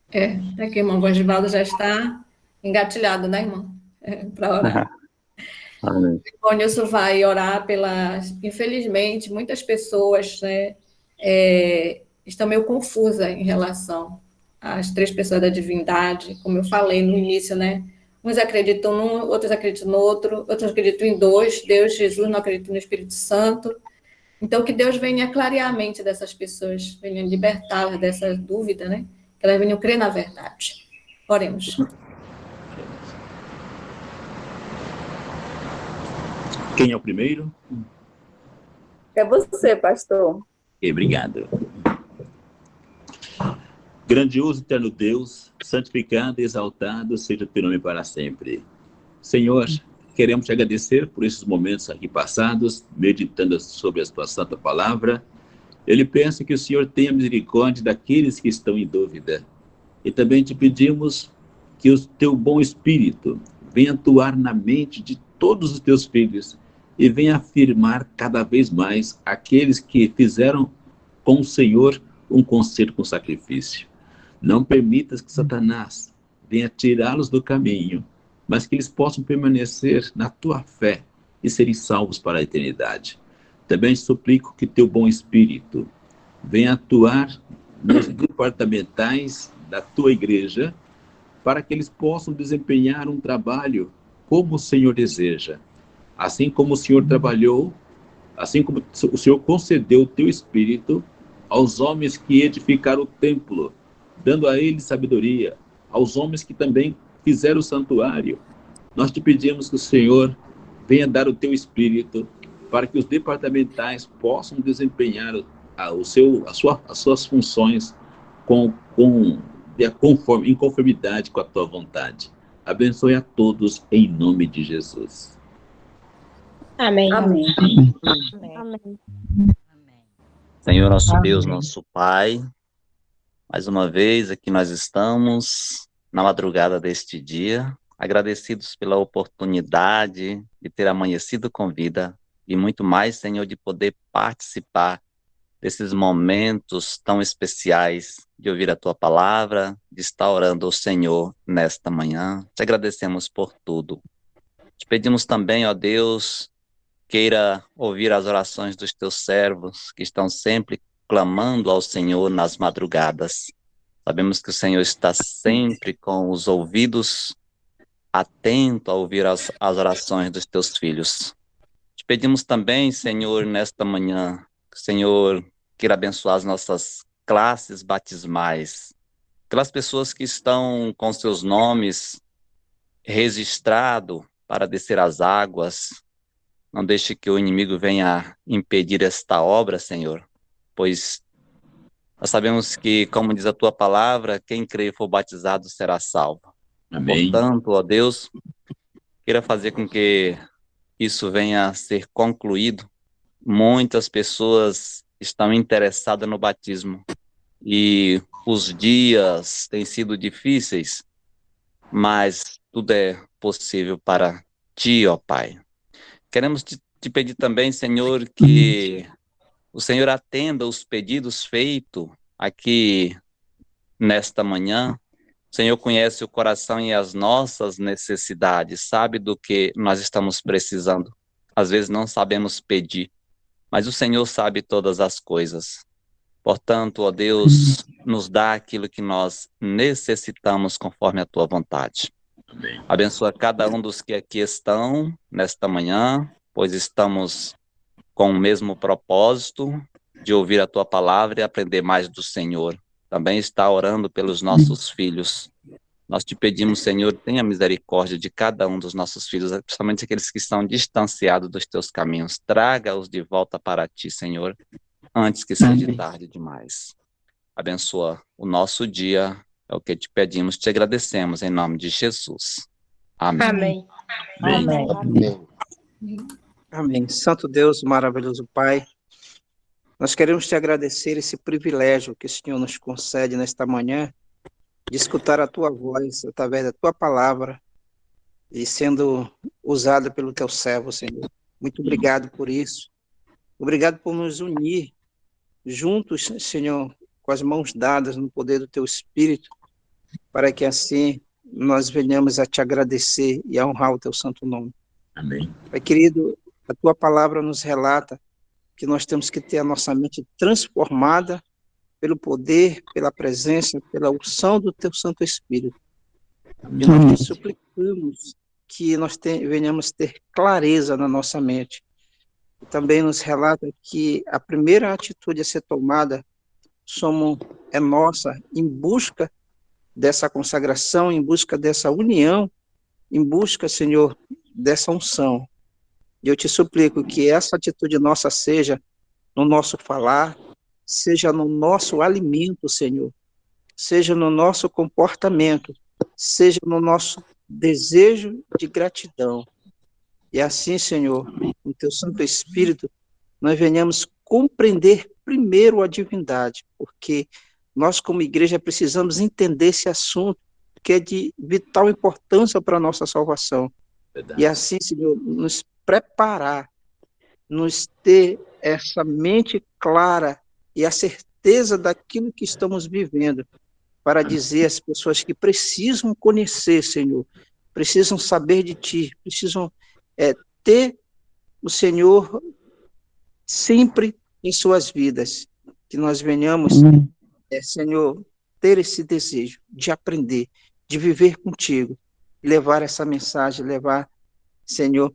Aqui o irmão Rogivaldo já está engatilhado, né, irmão? Para orar. Amém. O irmão Nilson vai orar infelizmente, muitas pessoas, né, estão meio confusas em relação às 3 pessoas da divindade, como eu falei no início, né? Uns acreditam num, outros acreditam no outro, outros acreditam em 2, Deus, Jesus, não acreditam no Espírito Santo. Então, que Deus venha clarear a mente dessas pessoas, venha libertá-las dessa dúvida, né? Que elas venham crer na verdade. Oremos. Quem é o primeiro? É você, pastor. Obrigado. Grandioso e eterno Deus, santificado e exaltado seja o teu nome para sempre. Senhor, queremos te agradecer por esses momentos aqui passados, meditando sobre a tua santa palavra. Eu lhe peço que o Senhor tenha misericórdia daqueles que estão em dúvida. E também te pedimos que o teu bom Espírito venha atuar na mente de todos os teus filhos e venha afirmar cada vez mais aqueles que fizeram com o Senhor um concerto com sacrifício. Não permitas que Satanás venha tirá-los do caminho, mas que eles possam permanecer na tua fé e serem salvos para a eternidade. Também suplico que teu bom Espírito venha atuar nos departamentais da tua igreja, para que eles possam desempenhar um trabalho como o Senhor deseja. Assim como o Senhor trabalhou, assim como o Senhor concedeu o teu Espírito aos homens que edificaram o templo, dando a eles sabedoria, aos homens que também fizeram o santuário. Nós te pedimos que o Senhor venha dar o teu Espírito para que os departamentais possam desempenhar as suas funções em conformidade com a tua vontade. Abençoe a todos em nome de Jesus. Amém. Amém. Amém. Senhor, nosso Amém. Deus, nosso Pai, mais uma vez aqui nós estamos na madrugada deste dia, agradecidos pela oportunidade de ter amanhecido com vida e muito mais, Senhor, de poder participar desses momentos tão especiais de ouvir a Tua palavra, de estar orando ao Senhor nesta manhã. Te agradecemos por tudo. Te pedimos também, ó Deus, queira ouvir as orações dos Teus servos, que estão sempre clamando ao Senhor nas madrugadas. Sabemos que o Senhor está sempre com os ouvidos atento a ouvir as orações dos Teus filhos. Te pedimos também, Senhor, nesta manhã, que o Senhor queira abençoar as nossas classes batismais, aquelas pessoas que estão com seus nomes registrados para descer as águas. Não deixe que o inimigo venha impedir esta obra, Senhor, pois nós sabemos que, como diz a Tua palavra, quem crê e for batizado será salvo. Amém. Portanto, ó Deus, queira fazer com que isso venha a ser concluído. Muitas pessoas estão interessadas no batismo e os dias têm sido difíceis, mas tudo é possível para Ti, ó Pai. Queremos te pedir também, Senhor, que o Senhor atenda os pedidos feitos aqui nesta manhã. O Senhor conhece o coração e as nossas necessidades, sabe do que nós estamos precisando. Às vezes não sabemos pedir, mas o Senhor sabe todas as coisas. Portanto, ó Deus, nos dá aquilo que nós necessitamos conforme a Tua vontade. Amém. Abençoa cada um dos que aqui estão nesta manhã, pois estamos com o mesmo propósito de ouvir a Tua palavra e aprender mais do Senhor. Também está orando pelos nossos filhos. Nós te pedimos, Senhor, tenha misericórdia de cada um dos nossos filhos, principalmente aqueles que estão distanciados dos Teus caminhos. Traga-os de volta para Ti, Senhor, antes que seja tarde demais. Abençoa o nosso dia. É o que te pedimos, te agradecemos em nome de Jesus. Amém. Amém. Amém. Amém. Santo Deus, maravilhoso Pai, nós queremos te agradecer esse privilégio que o Senhor nos concede nesta manhã, de escutar a Tua voz através da Tua palavra e sendo usada pelo Teu servo, Senhor. Muito obrigado por isso. Obrigado por nos unir juntos, Senhor, com as mãos dadas no poder do Teu Espírito, para que assim nós venhamos a te agradecer e a honrar o Teu santo nome. Amém. Pai querido, a Tua palavra nos relata que nós temos que ter a nossa mente transformada pelo poder, pela presença, pela unção do Teu Santo Espírito. E nós te suplicamos que nós venhamos ter clareza na nossa mente. E também nos relata que a primeira atitude a ser tomada é nossa, em busca dessa consagração, em busca dessa união, em busca, Senhor, dessa unção. E eu te suplico que essa atitude nossa seja no nosso falar, seja no nosso alimento, Senhor, seja no nosso comportamento, seja no nosso desejo de gratidão. E assim, Senhor, com Teu Santo Espírito, nós venhamos compreender primeiro a divindade, porque nós, como igreja, precisamos entender esse assunto que é de vital importância para a nossa salvação. Verdade. E assim, Senhor, nos preparar, nos ter essa mente clara e a certeza daquilo que estamos vivendo, para dizer às pessoas que precisam conhecer, Senhor, precisam saber de Ti, precisam ter o Senhor sempre em suas vidas, que nós venhamos, Senhor, ter esse desejo de aprender, de viver contigo, levar essa mensagem, levar, Senhor,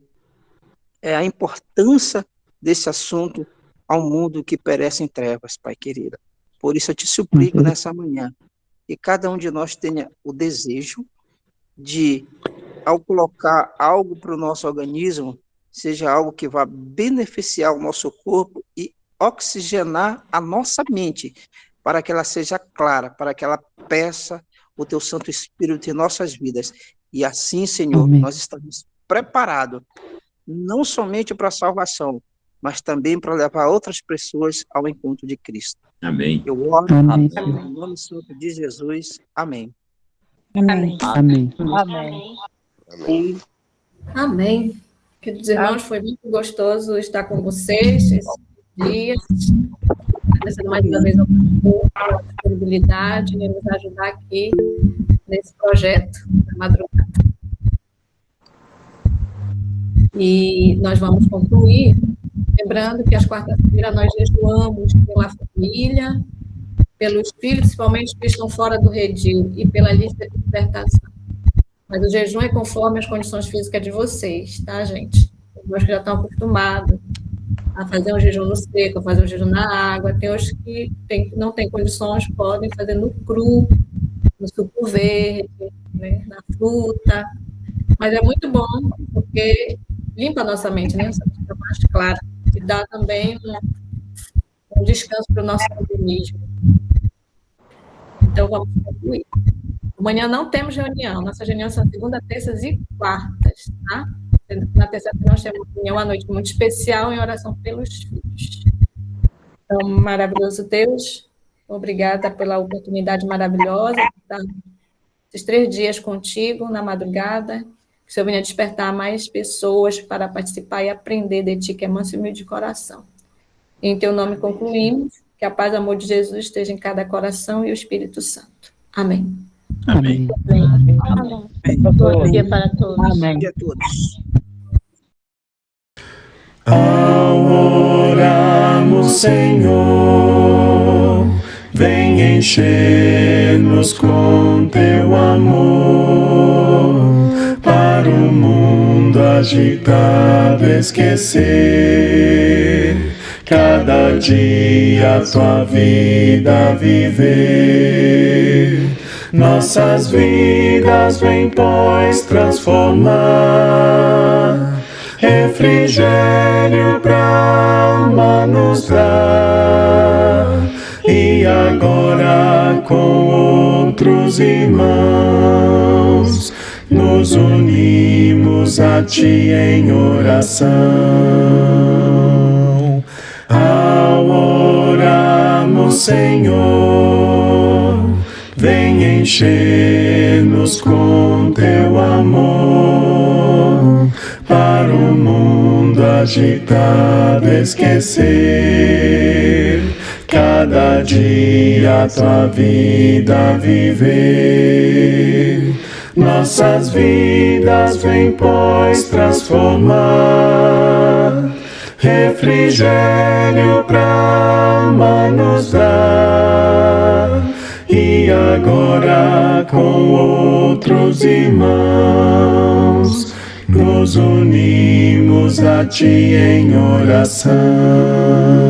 a importância desse assunto ao mundo que perece em trevas, Pai querido. Por isso eu te suplico nessa manhã, que cada um de nós tenha o desejo de, ao colocar algo para o nosso organismo, seja algo que vá beneficiar o nosso corpo e oxigenar a nossa mente, para que ela seja clara, para que ela peça o Teu Santo Espírito em nossas vidas. E assim, Senhor, Amém. nós estamos preparados, não somente para a salvação, mas também para levar outras pessoas ao encontro de Cristo. Amém. Eu oro Amém, em Senhor. nome santo de Jesus. Amém. Amém. Amém. Amém. Amém. Amém. Queridos irmãos, foi muito gostoso estar com vocês esses dias. Agradecendo mais uma vez a disponibilidade em nos ajudar aqui nesse projeto da madrugada. E nós vamos concluir, lembrando que às quartas-feiras nós jejuamos pela família, pelos filhos, principalmente os que estão fora do redil, e pela lista de libertação. Mas o jejum é conforme as condições físicas de vocês, tá, gente? Os que já estão acostumados a fazer um jejum no seco, a fazer um jejum na água. Tem os que não têm condições, podem fazer no cru, no suco verde, né, na fruta. Mas é muito bom, porque limpa a nossa mente, né? Essa fica mais clara. E dá também um descanso para o nosso organismo. Então, vamos concluir. Amanhã não temos reunião. Nossas reuniões são segunda, terças e quartas, tá? Na terça-feira nós temos uma reunião à noite muito especial em oração pelos filhos. Então, maravilhoso Deus, obrigada pela oportunidade maravilhosa de estar esses 3 dias contigo na madrugada. Que o Senhor venha despertar mais pessoas para participar e aprender de Ti, que é manso e humilde de coração. Em Teu nome concluímos. Que a paz e o amor de Jesus esteja em cada coração e o Espírito Santo. Amém. Amém. Bom dia para todos. Bom dia a todos. Ao orarmos, Senhor, vem encher-nos com Teu amor, para o mundo agitado esquecer, cada dia Tua vida viver. Nossas vidas vem, pois, transformar, refrigério pra alma nos dar. E agora com outros irmãos nos unimos a Ti em oração. Ao orarmos, Senhor, vem encher-nos com Teu amor, para o mundo agitado esquecer, cada dia Tua vida viver. Nossas vidas vem, pois, transformar, refrigério pra alma nos dar. E agora com outros irmãos nos unimos a Ti em oração.